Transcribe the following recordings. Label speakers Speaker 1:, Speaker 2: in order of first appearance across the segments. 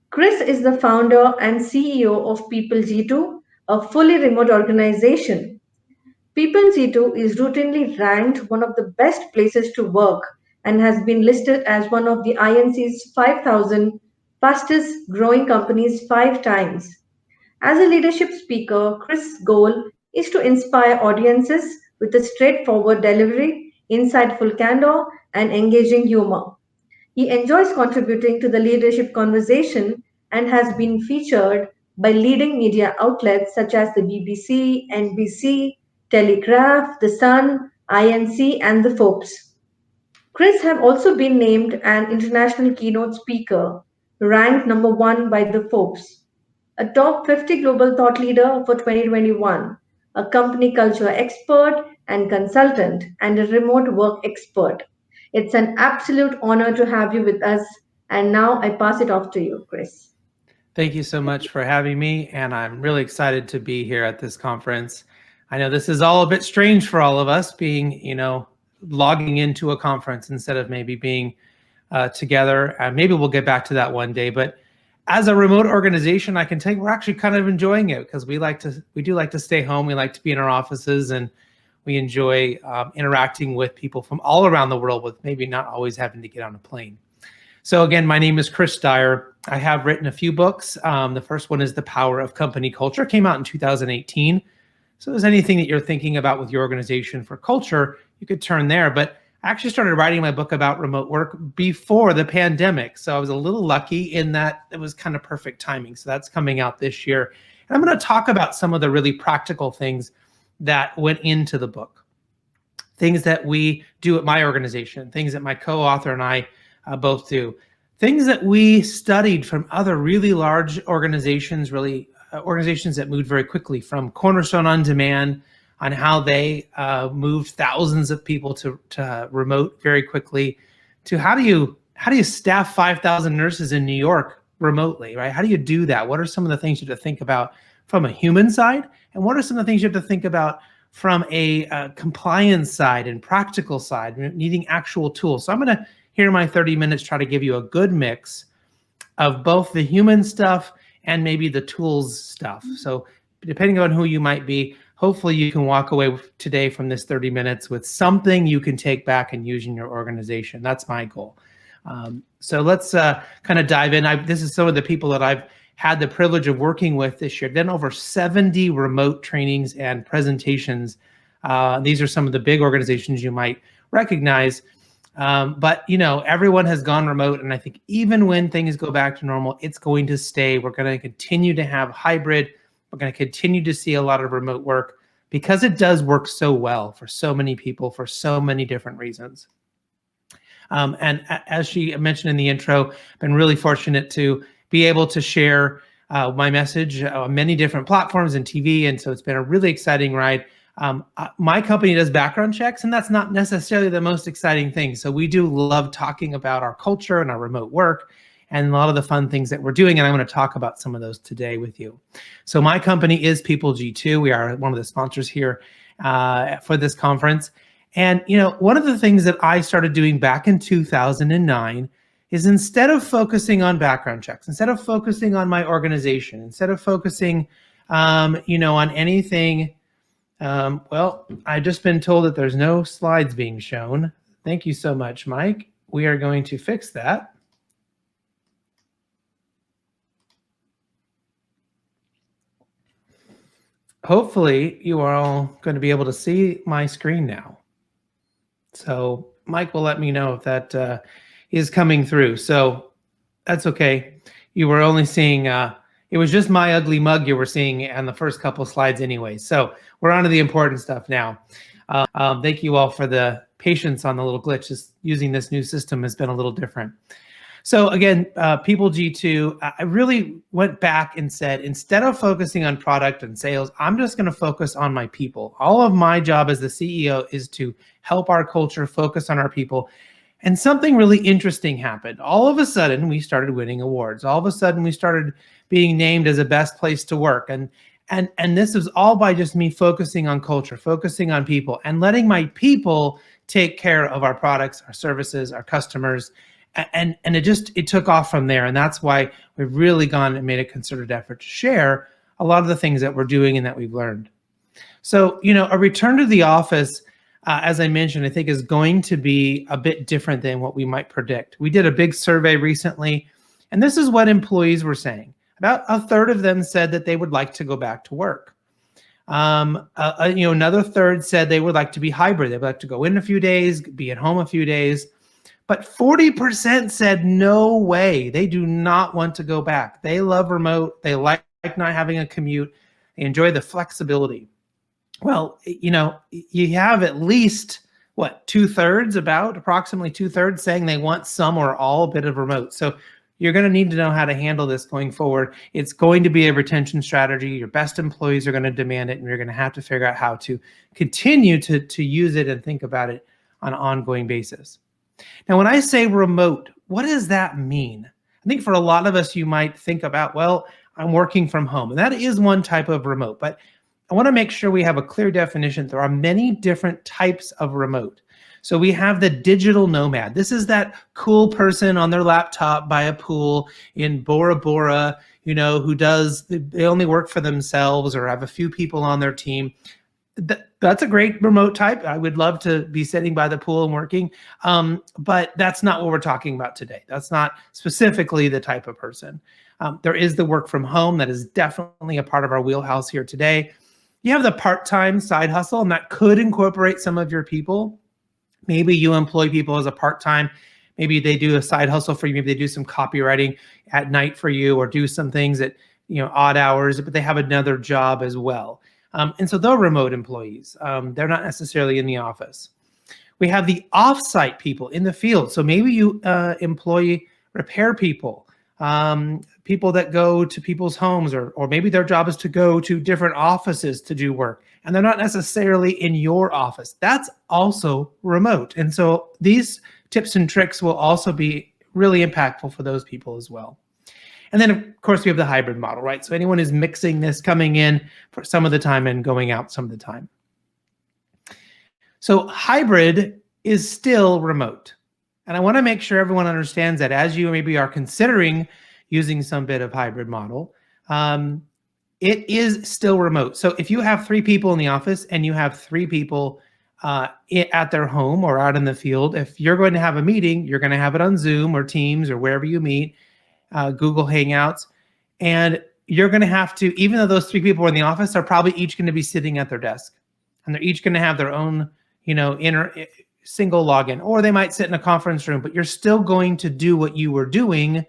Speaker 1: Chris is the founder and CEO of People G2, a fully remote organization. People G2 is routinely ranked one of the best places to work and has been listed as one of the INC's 5,000 fastest growing companies 5 times. As a leadership speaker, Chris' goal is to inspire audiences with a straightforward delivery, insightful candor, and engaging humor. He enjoys contributing to the leadership conversation and has been featured by leading media outlets such as the BBC, NBC, Telegraph, The Sun, INC, and the Forbes. Chris have also been named an international keynote speaker, ranked number one by the Forbes, a top 50 global thought leader for 2021, a company culture expert and consultant, and a remote work expert. It's an absolute honor to have you with us. And now I pass it off to you, Chris.
Speaker 2: Thank you so much for having me, and I'm really excited to be here at this conference. I know this is all a bit strange for all of us, being, logging into a conference instead of maybe being together. Maybe we'll get back to that one day, but as a remote organization, I can tell you we're actually kind of enjoying it because we do like to stay home. We like to be in our offices, and we enjoy interacting with people from all around the world with maybe not always having to get on a plane. So again, my name is Chris Dyer. I have written a few books. The first one is The Power of Company Culture, came out in 2018. So if there's anything that you're thinking about with your organization for culture, you could turn there. But I actually started writing my book about remote work before the pandemic. So I was a little lucky in that it was kind of perfect timing. So that's coming out this year. And I'm going to talk about some of the really practical things that went into the book. Things that we do at my organization, things that my co-author and I both do. Things that we studied from other really large organizations, organizations that moved very quickly, from Cornerstone On Demand on how they moved thousands of people to remote very quickly, to how do you staff 5,000 nurses in New York remotely, right? How do you do that? What are some of the things you have to think about from a human side? And what are some of the things you have to think about from a compliance side and practical side, needing actual tools? So I'm going to, here in my 30 minutes, try to give you a good mix of both the human stuff and maybe the tools stuff. So depending on who you might be, hopefully you can walk away today from this 30 minutes with something you can take back and use in your organization. That's my goal. So let's kind of dive in. This is some of the people that I've had the privilege of working with this year. Done over 70 remote trainings and presentations. These are some of the big organizations you might recognize. But everyone has gone remote, and I think even when things go back to normal, it's going to stay. We're going to continue to have hybrid. We're going to continue to see a lot of remote work because it does work so well for so many people for so many different reasons. And as she mentioned in the intro, I've been really fortunate to be able to share my message on many different platforms and TV, and so it's been a really exciting ride. My company does background checks, and that's not necessarily the most exciting thing. So we do love talking about our culture and our remote work and a lot of the fun things that we're doing, and I'm going to talk about some of those today with you. So my company is People G2. We are one of the sponsors here for this conference. And one of the things that I started doing back in 2009 is, instead of focusing on background checks, instead of focusing on my organization, instead of focusing on anything. Well, I've just been told that there's no slides being shown. Thank you so much, Mike. We are going to fix that. Hopefully, you are all going to be able to see my screen now. So Mike will let me know if that is coming through. So that's okay. You were only seeing... it was just my ugly mug you were seeing on the first couple slides anyway. So we're on to the important stuff now. Thank you all for the patience on the little glitch. Just using this new system has been a little different. So again, People G2, I really went back and said, instead of focusing on product and sales, I'm just going to focus on my people. All of my job as the CEO is to help our culture focus on our people. And something really interesting happened. All of a sudden, we started winning awards. All of a sudden, we started being named as a best place to work. And this was all by just me focusing on culture, focusing on people, and letting my people take care of our products, our services, our customers. And it took off from there. And that's why we've really gone and made a concerted effort to share a lot of the things that we're doing and that we've learned. So, a return to the office, as I mentioned, I think is going to be a bit different than what we might predict. We did a big survey recently, and this is what employees were saying. About a third of them said that they would like to go back to work. Another third said they would like to be hybrid. They would like to go in a few days, be at home a few days. But 40% said no way. They do not want to go back. They love remote. They like not having a commute. They enjoy the flexibility. Well, you have at least, approximately two-thirds saying they want some or all a bit of remote. So you're going to need to know how to handle this going forward. It's going to be a retention strategy. Your best employees are going to demand it, and you're going to have to figure out how to continue to use it and think about it on an ongoing basis. Now, when I say remote, what does that mean? I think for a lot of us, you might think about, well, I'm working from home, and that is one type of remote, but I want to make sure we have a clear definition. There are many different types of remote. So we have the digital nomad. This is that cool person on their laptop by a pool in Bora Bora, who they only work for themselves or have a few people on their team. That's a great remote type. I would love to be sitting by the pool and working, but that's not what we're talking about today. That's not specifically the type of person. There is the work from home. That is definitely a part of our wheelhouse here today. You have the part-time side hustle, and that could incorporate some of your people. Maybe you employ people as a part-time. Maybe they do a side hustle for you. Maybe they do some copywriting at night for you, or do some things at odd hours, but they have another job as well. And so they're remote employees. They're not necessarily in the office. We have the off-site people in the field. So maybe you employ repair people, people that go to people's homes, or maybe their job is to go to different offices to do work, and they're not necessarily in your office. That's also remote. And so these tips and tricks will also be really impactful for those people as well. And then, of course, we have the hybrid model, right? So anyone is mixing this, coming in for some of the time and going out some of the time. So hybrid is still remote. And I want to make sure everyone understands that as you maybe are considering using some bit of hybrid model, it is still remote. So if you have 3 people in the office and you have 3 people at their home or out in the field, if you're going to have a meeting, you're going to have it on Zoom or Teams or wherever you meet, Google Hangouts, and you're going to have to, even though those 3 people are in the office, are probably each going to be sitting at their desk, and they're each going to have their own, inner single login, or they might sit in a conference room, but you're still going to do what you were doing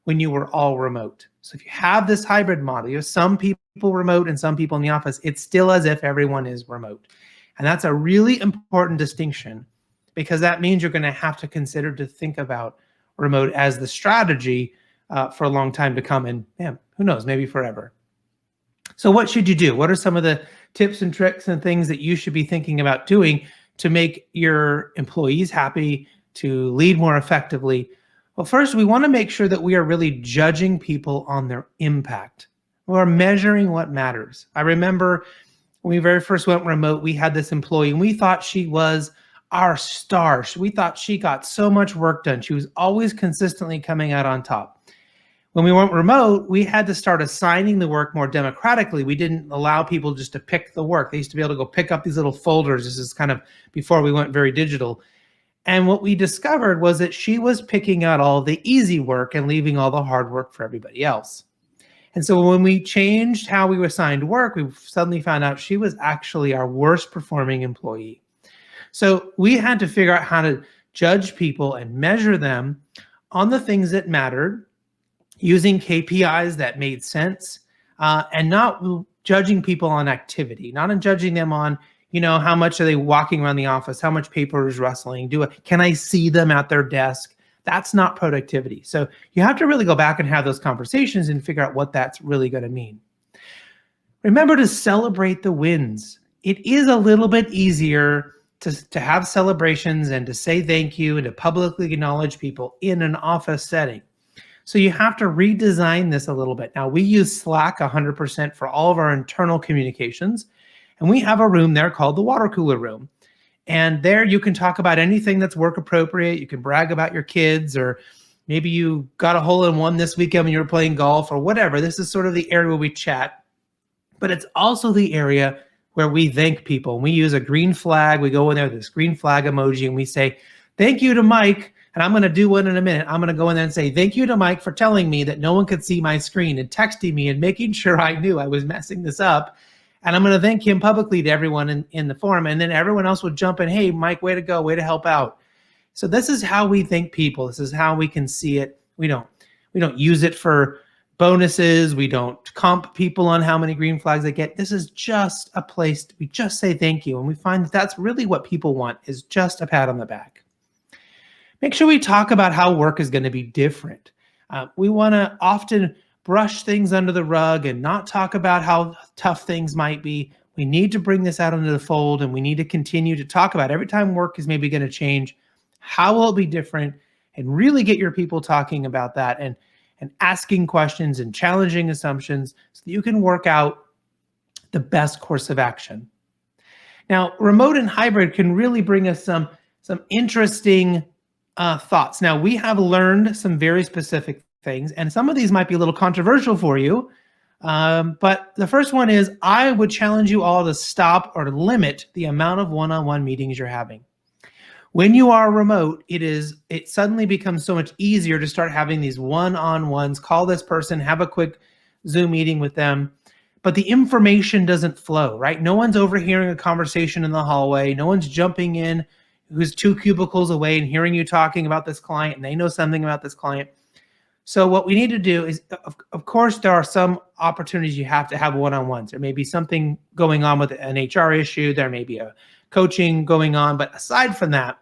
Speaker 2: when you were all remote. So if you have this hybrid model, you have some people remote and some people in the office, it's still as if everyone is remote. And that's a really important distinction, because that means you're going to have to consider to think about remote as the strategy for a long time to come, and who knows, maybe forever. So what should you do? What are some of the tips and tricks and things that you should be thinking about doing to make your employees happy, to lead more effectively? Well, first, we want to make sure that we are really judging people on their impact. We're measuring what matters. I remember when we very first went remote, we had this employee, and we thought she was our star. We thought she got so much work done. She was always consistently coming out on top. When we went remote, we had to start assigning the work more democratically. We didn't allow people just to pick the work. They used to be able to go pick up these little folders. This is kind of before we went very digital. And what we discovered was that she was picking out all the easy work and leaving all the hard work for everybody else. And so when we changed how we assigned work, we suddenly found out she was actually our worst performing employee. So we had to figure out how to judge people and measure them on the things that mattered, using KPIs that made sense, and not judging people on activity, not in judging them on, how much are they walking around the office, how much paper is rustling, can I see them at their desk? That's not productivity. So you have to really go back and have those conversations and figure out what that's really going to mean. Remember to celebrate the wins. It is a little bit easier to have celebrations and to say thank you and to publicly acknowledge people in an office setting. So you have to redesign this a little bit. Now, we use Slack 100% for all of our internal communications, and we have a room there called the water cooler room. And there you can talk about anything that's work appropriate. You can brag about your kids, or maybe you got a hole in one this weekend when you were playing golf or whatever. This is sort of the area where we chat, but it's also the area where we thank people. We use a green flag. We go in there with this green flag emoji and we say, thank you to Mike. And I'm going to do one in a minute. I'm going to go in there and say, thank you to Mike for telling me that no one could see my screen and texting me and making sure I knew I was messing this up. And I'm going to thank him publicly to everyone in the forum. And then everyone else would jump in. Hey, Mike, way to go. Way to help out. So this is how we thank people. This is how we can see it. We don't use it for bonuses. We don't comp people on how many green flags they get. This is just a place we just say thank you. And we find that that's really what people want, is just a pat on the back. Make sure we talk about how work is going to be different. We want to often brush things under the rug and not talk about how tough things might be. We need to bring this out into the fold, and we need to continue to talk about every time work is maybe going to change, how will it be different, and really get your people talking about that and asking questions and challenging assumptions so that you can work out the best course of action. Now, remote and hybrid can really bring us some interesting thoughts. Now, we have learned some very specific things, and some of these might be a little controversial for you. But the first one is, I would challenge you all to stop or limit the amount of one-on-one meetings you're having. When you are remote, it suddenly becomes so much easier to start having these one-on-ones, call this person, have a quick Zoom meeting with them, but the information doesn't flow, right? No one's overhearing a conversation in the hallway. No one's jumping in who's 2 cubicles away and hearing you talking about this client, and they know something about this client. So what we need to do is, of course, there are some opportunities you have to have one-on-ones. There may be something going on with an HR issue. There may be a coaching going on. But aside from that,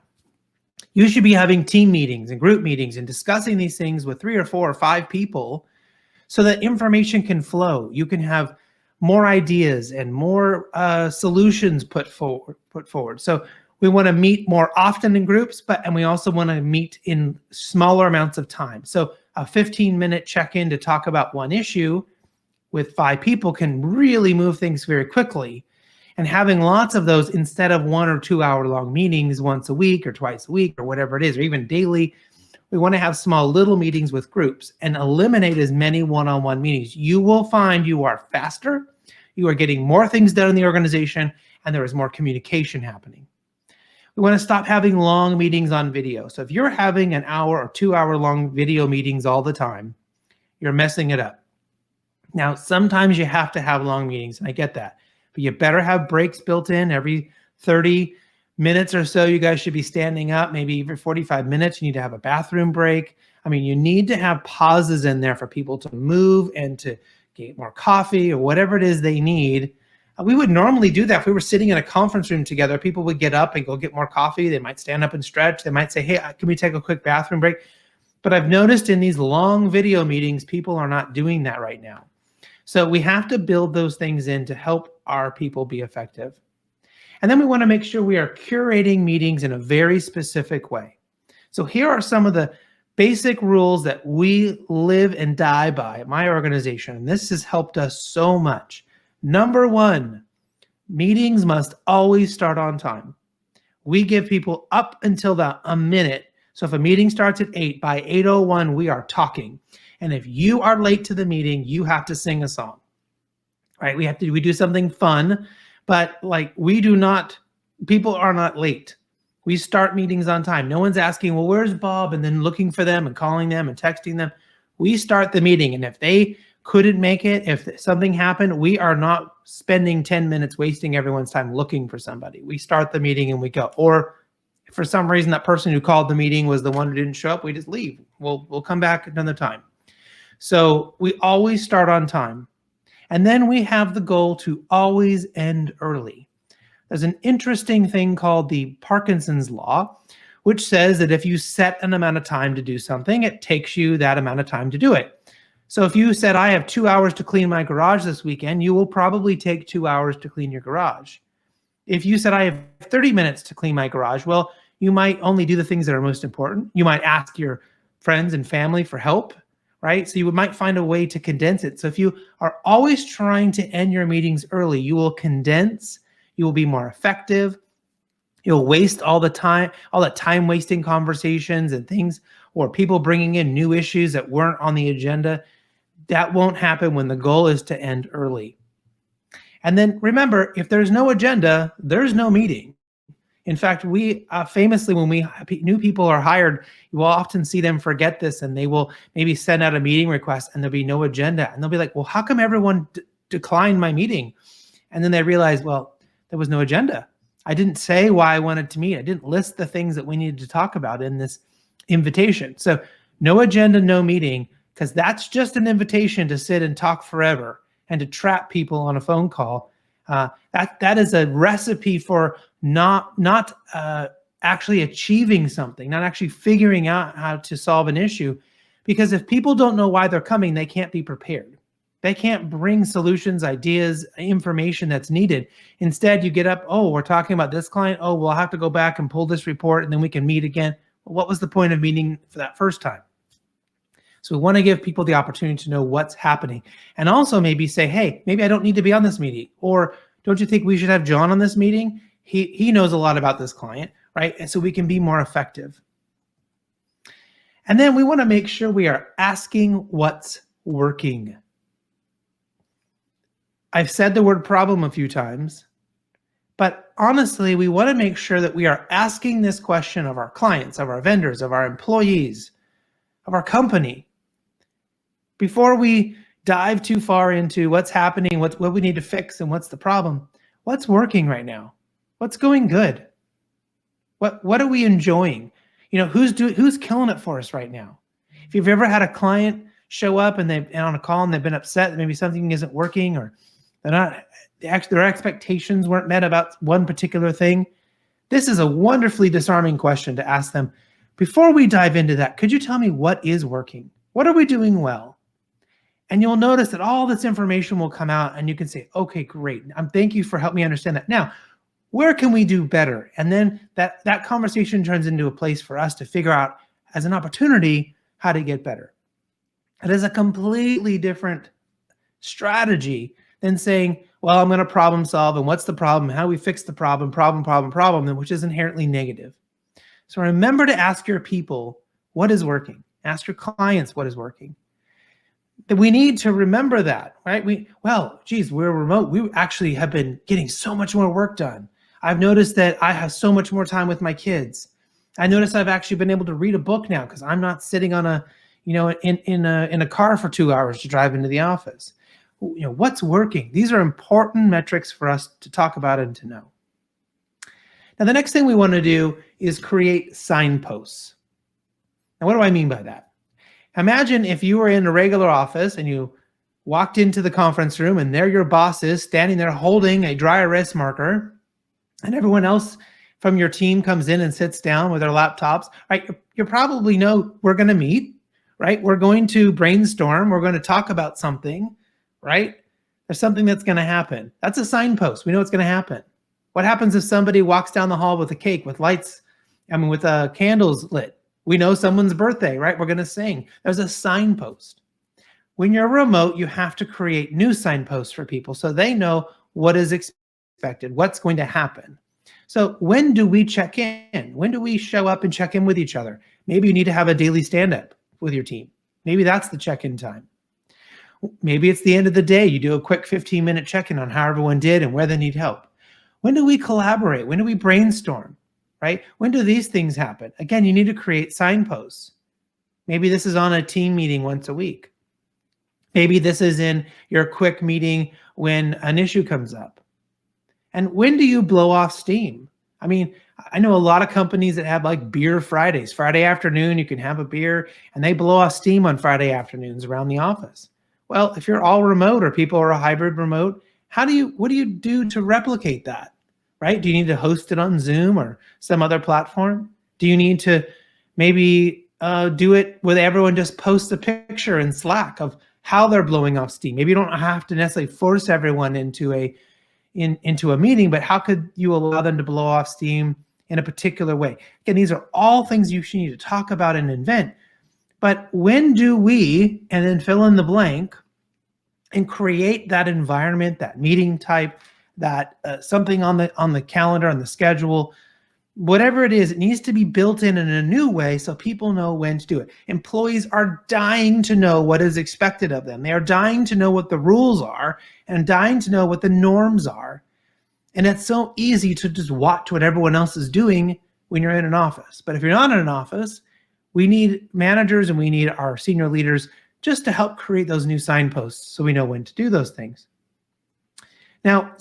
Speaker 2: you should be having team meetings and group meetings and discussing these things with 3 or 4 or 5 people so that information can flow. You can have more ideas and more solutions put forward. So we want to meet more often in groups, and we also want to meet in smaller amounts of time. So a 15-minute check-in to talk about one issue with 5 people can really move things very quickly. And having lots of those instead of 1 or 2 hour long meetings once a week or twice a week or whatever it is, or even daily, we want to have small little meetings with groups and eliminate as many one-on-one meetings. You will find you are faster, you are getting more things done in the organization, and there is more communication happening. We want to stop having long meetings on video. So if you're having an hour or 2 hour long video meetings all the time, you're messing it up. Now, sometimes you have to have long meetings, and I get that, but you better have breaks built in. Every 30 minutes or so, you guys should be standing up. Maybe every 45 minutes, you need to have a bathroom break. I mean, you need to have pauses in there for people to move and to get more coffee or whatever it is they need. We would normally do that if we were sitting in a conference room together. People would get up and go get more coffee. They might stand up and stretch. They might say, hey, can we take a quick bathroom break? But I've noticed in these long video meetings, people are not doing that right now. So we have to build those things in to help our people be effective. And then we want to make sure we are curating meetings in a very specific way. So here are some of the basic rules that we live and die by at my organization. And this has helped us so much. Number 1, meetings must always start on time. We give people up until a minute. So if a meeting starts at 8, by 8:01, we are talking. And if you are late to the meeting, you have to sing a song, right? We do something fun, but people are not late. We start meetings on time. No one's asking, well, where's Bob? And then looking for them and calling them and texting them. We start the meeting. And if they couldn't make it, if something happened, we are not spending 10 minutes wasting everyone's time looking for somebody. We start the meeting and we go. Or if for some reason that person who called the meeting was the one who didn't show up, we just leave. We'll come back another time. So we always start on time. And then we have the goal to always end early. There's an interesting thing called the Parkinson's Law, which says that if you set an amount of time to do something, it takes you that amount of time to do it. So if you said, I have 2 hours to clean my garage this weekend, you will probably take 2 hours to clean your garage. If you said, I have 30 minutes to clean my garage, well, you might only do the things that are most important. You might ask your friends and family for help, right? So you might find a way to condense it. So if you are always trying to end your meetings early, you will condense, you will be more effective, You'll waste all the time, all that time wasting conversations and things, or people bringing in new issues that weren't on the agenda. That won't happen when the goal is to end early. And then remember, if there's no agenda, there's no meeting. In fact, we famously, when new people are hired, you will often see them forget this, and they will maybe send out a meeting request and there'll be no agenda. And they'll be like, well, how come everyone declined my meeting? And then they realize, well, there was no agenda. I didn't say why I wanted to meet. I didn't list the things that we needed to talk about in this invitation. So no agenda, no meeting, because that's just an invitation to sit and talk forever and to trap people on a phone call. That is a recipe for not actually achieving something, not actually figuring out how to solve an issue. Because if people don't know why they're coming, they can't be prepared. They can't bring solutions, ideas, information that's needed. Instead, you get up, oh, we're talking about this client. Oh, we'll have to go back and pull this report and then we can meet again. Well, what was the point of meeting for that first time? So we want to give people the opportunity to know what's happening, and also maybe say, hey, maybe I don't need to be on this meeting. Or don't you think we should have John on this meeting? He knows a lot about this client, right? And so we can be more effective. And then we want to make sure we are asking what's working. I've said the word problem a few times, but honestly, we want to make sure that we are asking this question of our clients, of our vendors, of our employees, of our company, before we dive too far into what's happening, what we need to fix, and what's the problem. What's working right now? What's going good? What are we enjoying? Who's killing it for us right now? If you've ever had a client show up and they've on a call and they've been upset that maybe something isn't working, or their expectations weren't met about one particular thing, this is a wonderfully disarming question to ask them. Before we dive into that, could you tell me what is working? What are we doing well? And you'll notice that all this information will come out and you can say, okay, great. Thank you for helping me understand that. Now, where can we do better? And then that conversation turns into a place for us to figure out as an opportunity how to get better. It is a completely different strategy than saying, well, I'm going to problem solve, and what's the problem? How do we fix the problem, which is inherently negative. So remember to ask your people what is working. Ask your clients what is working. That we need to remember that, right? We're remote. We actually have been getting so much more work done. I've noticed that I have so much more time with my kids. I noticed I've actually been able to read a book now because I'm not sitting on in a car for 2 hours to drive into the office. What's working? These are important metrics for us to talk about and to know. Now, the next thing we want to do is create signposts. Now, what do I mean by that? Imagine if you were in a regular office and you walked into the conference room and there your boss is standing there holding a dry erase marker, and everyone else from your team comes in and sits down with their laptops, right? You probably know we're going to meet, right? We're going to brainstorm. We're going to talk about something, right? There's something that's going to happen. That's a signpost. We know it's going to happen. What happens if somebody walks down the hall with a cake, with lights, with candles lit? We know someone's birthday, right? We're going to sing. There's a signpost. When you're remote, you have to create new signposts for people so they know what is expected, what's going to happen. So when do we check in? When do we show up and check in with each other? Maybe you need to have a daily stand-up with your team. Maybe that's the check-in time. Maybe it's the end of the day. You do a quick 15-minute check-in on how everyone did and where they need help. When do we collaborate? When do we brainstorm? Right? When do these things happen? Again, you need to create signposts. Maybe this is on a team meeting once a week. Maybe this is in your quick meeting when an issue comes up. And when do you blow off steam? I know a lot of companies that have like beer Fridays. Friday afternoon, you can have a beer, and they blow off steam on Friday afternoons around the office. Well, if you're all remote or people are a hybrid remote, what do you do to replicate that? Right? Do you need to host it on Zoom or some other platform? Do you need to maybe do it where everyone just posts a picture in Slack of how they're blowing off steam? Maybe you don't have to necessarily force everyone into a meeting, but how could you allow them to blow off steam in a particular way? Again, these are all things you should need to talk about and invent. But when do we, and then fill in the blank, and create that environment, that meeting type, that something on the calendar, on the schedule, whatever it is, it needs to be built in a new way so people know when to do it. Employees are dying to know what is expected of them. They are dying to know what the rules are and dying to know what the norms are. And it's so easy to just watch what everyone else is doing when you're in an office. But if you're not in an office, we need managers and we need our senior leaders just to help create those new signposts so we know when to do those things. Now,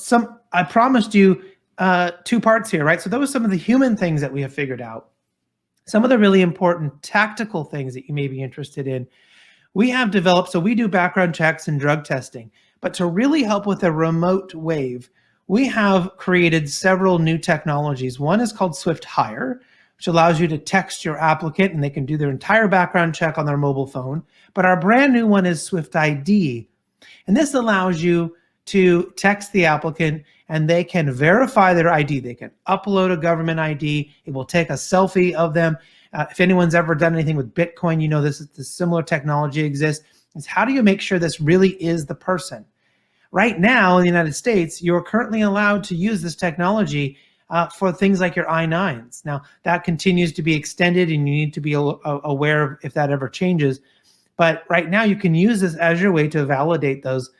Speaker 2: I promised you 2 parts here, right? So those are some of the human things that we have figured out. Some of the really important tactical things that you may be interested in. We have developed, so we do background checks and drug testing, but to really help with a remote wave, we have created several new technologies. One is called Swift Hire, which allows you to text your applicant and they can do their entire background check on their mobile phone. But our brand new one is Swift ID. And this allows you to text the applicant and they can verify their ID. They can upload a government ID. It will take a selfie of them. If anyone's ever done anything with Bitcoin, you know this similar technology exists. It's how do you make sure this really is the person? Right now in the United States, you're currently allowed to use this technology for things like your I-9s. Now, that continues to be extended and you need to be aware of if that ever changes. But right now you can use this as your way to validate those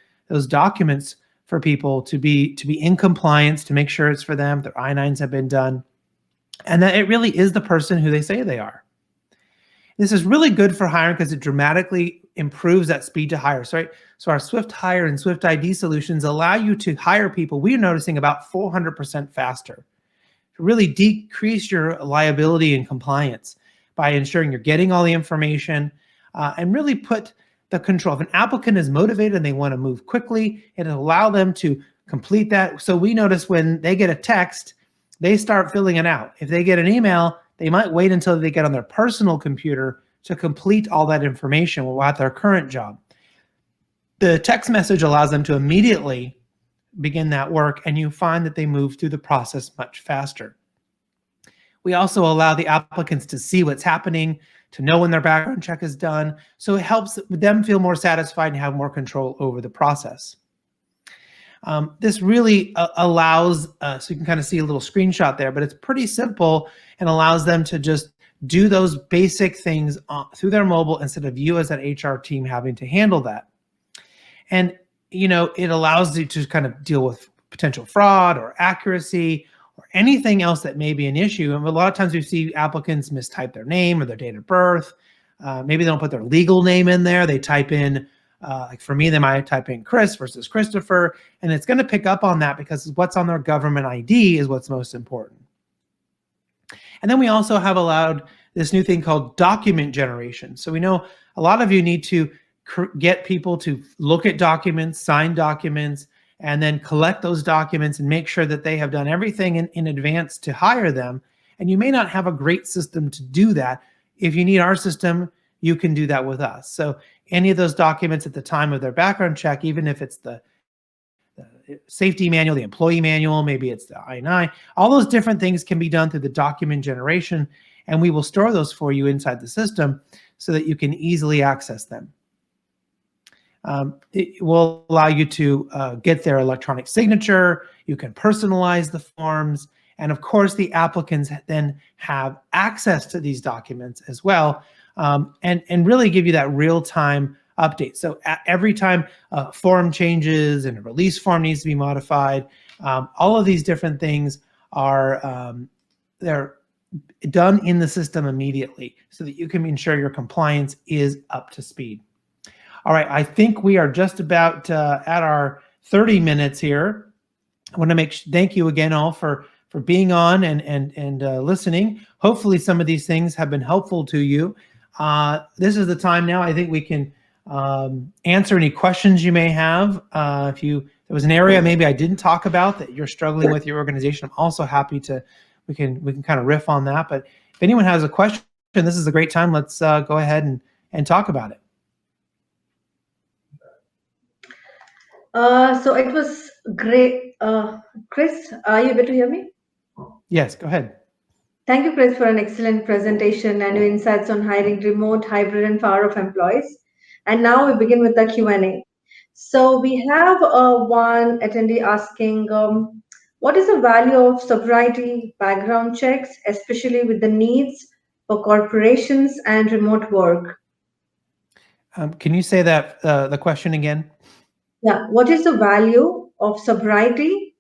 Speaker 2: documents for people to be in compliance, to make sure it's for them, their I-9s have been done, and that it really is the person who they say they are. This is really good for hiring because it dramatically improves that speed to hire. So our Swift Hire and Swift ID solutions allow you to hire people, we're noticing, about 400% faster, to really decrease your liability and compliance by ensuring you're getting all the information and really put the control. If an applicant is motivated and they want to move quickly, it'll allow them to complete that. So we notice when they get a text, they start filling it out. If they get an email, they might wait until they get on their personal computer to complete all that information while at their current job. The text message allows them to immediately begin that work, and you find that they move through the process much faster. We also allow the applicants to see what's happening, to know when their background check is done, so it helps them feel more satisfied and have more control over the process. This really allows, so you can kind of see a little screenshot there, but it's pretty simple and allows them to just do those basic things through their mobile instead of you as that HR team having to handle that. And, you know, it allows you to kind of deal with potential fraud or accuracy or anything else that may be an issue. And a lot of times we see applicants mistype their name or their date of birth. Maybe they don't put their legal name in there. They type in, like for me, they might type in Chris versus Christopher, and it's going to pick up on that because what's on their government ID is what's most important. And then we also have allowed this new thing called document generation. So we know a lot of you need to get people to look at documents, sign documents, and then collect those documents and make sure that they have done everything in advance to hire them. And you may not have a great system to do that. If you need our system, you can do that with us. So any of those documents at the time of their background check, even if it's the safety manual, the employee manual, maybe it's the I-9, all those different things can be done through the document generation, and we will store those for you inside the system so that you can easily access them. It will allow you to get their electronic signature. You can personalize the forms. And of course, the applicants then have access to these documents as well, and really give you that real-time update. So every time a form changes and a release form needs to be modified, all of these different things are they're done in the system immediately so that you can ensure your compliance is up to speed. All right, I think we are just about at our 30 minutes here. I want to thank you again all for being on and listening. Hopefully some of these things have been helpful to you. This is the time now. I think we can answer any questions you may have. If there was an area maybe I didn't talk about that you're struggling with your organization, I'm also happy to, we can kind of riff on that. But if anyone has a question, this is a great time. Let's go ahead and talk about it.
Speaker 1: So it was great. Chris, are you able to hear me?
Speaker 2: Yes, go ahead.
Speaker 1: Thank you, Chris, for an excellent presentation and your insights on hiring remote, hybrid, and power of employees. And now we begin with the Q&A. So we have one attendee asking, What is the value of sobriety background checks, especially with the needs for corporations and remote work?
Speaker 2: Can you say that the question again?
Speaker 1: Yeah, what is the value of sobriety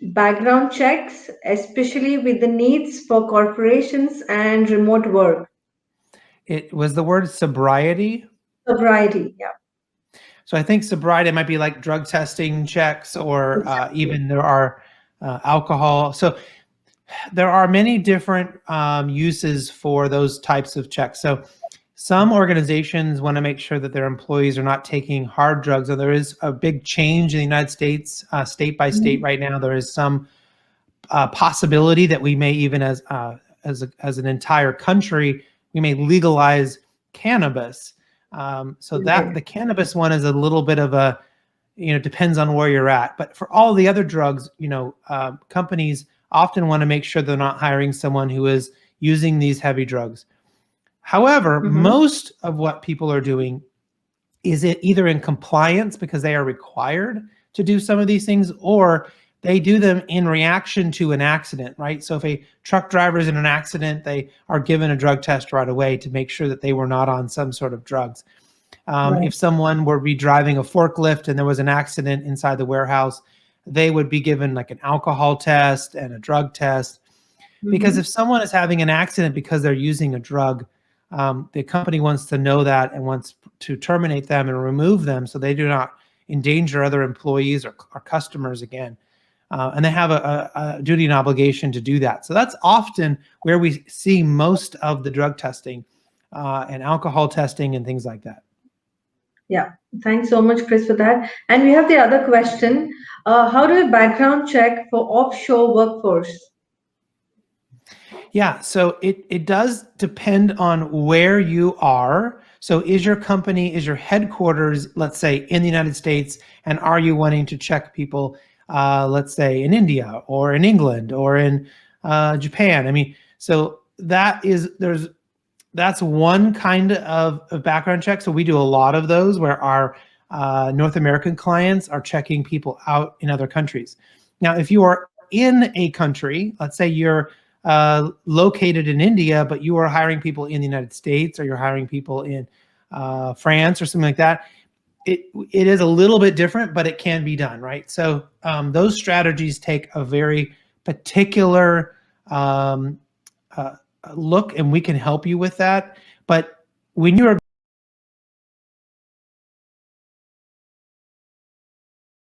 Speaker 1: background checks, especially with the needs for corporations and remote work?
Speaker 2: It was the word sobriety.
Speaker 1: Sobriety, yeah.
Speaker 2: So I think sobriety might be like drug testing checks, or
Speaker 1: Exactly.
Speaker 2: even there are alcohol. So there are many different uses for those types of checks. So some organizations want to make sure that their employees are not taking hard drugs. And there is a big change in the United States, state by state
Speaker 1: Mhm.
Speaker 2: right now. There is some possibility that we may even, as an entire country, we may legalize cannabis. So that
Speaker 1: Right.
Speaker 2: the cannabis one is a little bit of a, depends on where you're at. But for all the other drugs, companies often want to make sure they're not hiring someone who is using these heavy drugs. However,
Speaker 1: Mhm.
Speaker 2: most of what people are doing is it either in compliance because they are required to do some of these things, or they do them in reaction to an accident, right? So if a truck driver is in an accident, they are given a drug test right away to make sure that they were not on some sort of drugs.
Speaker 1: Right.
Speaker 2: If someone were be driving a forklift and there was an accident inside the warehouse, they would be given like an alcohol test and a drug test. Because
Speaker 1: Mhm.
Speaker 2: if someone is having an accident because they're using a drug, the company wants to know that and wants to terminate them and remove them so they do not endanger other employees or customers again. And they have a duty and obligation to do that. So that's often where we see most of the drug testing and alcohol testing and things like that.
Speaker 1: Yeah. Thanks so much, Chris, for that. And we have the other question. How do we background check for offshore workforce?
Speaker 2: Yeah, so it does depend on where you are. So is your headquarters, let's say, in the United States, and are you wanting to check people, let's say, in India or in England or in Japan? I mean, so that's one kind of background check. So we do a lot of those where our North American clients are checking people out in other countries. Now, if you are in a country, let's say you're located in India, but you are hiring people in the United States, or you're hiring people in France or something like that, it is a little bit different, but it can be done, right? So those strategies take a very particular um, uh, look, and we can help you with that. But when you're